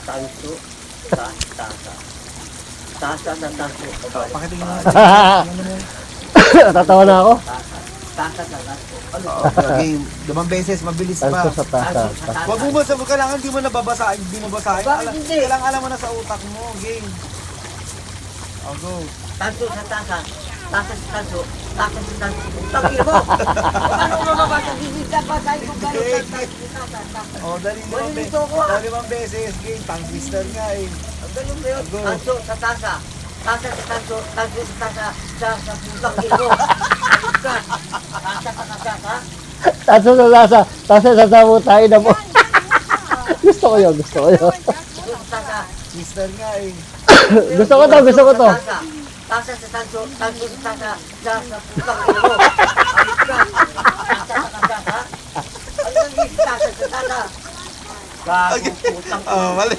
tanso, tasa. Tasa sa tanso. Pakitingin mo. Natatawa na ako. Tasa sa tanso. Ano? Game. 5 beses, mabilis pa. Tanso sa tasa. Wag mo basta, kailangan di mo nababasahin, di mo basahin. Bakit hindi? Kailangan alam mo na sa utak mo, game. Oh, go. Tanso sa tasa. Tasa sa tanso. Tasa sa tanso. Tangin mo! Paano mo mabasa? Hindi ka basahin kung gano'n sa tasa. Oh, dali Malilito ko, ah. 5 beses, game. Tongue twister nga eh. Ang ganun ba yun? Go. Tanso sa tasa. Tasa sa tanso. Tanso sa tasa. Sa putang ino. Ayun ka. Tasa sa tasa. Tanso sa tasa. Tasa sa tasa mo tayo na mo. Gusto ko yun. Gusto ko yun. Tanso sa tasa. Twister nga eh. Gusto ko to. Gusto ko to. Tasa sa tanso. Tanso sa tasa. Sa putang ino. Ayun ka. Tasa sa tasa. Ano yung tasa sa tasa? Gago putang ino. Oh, mali.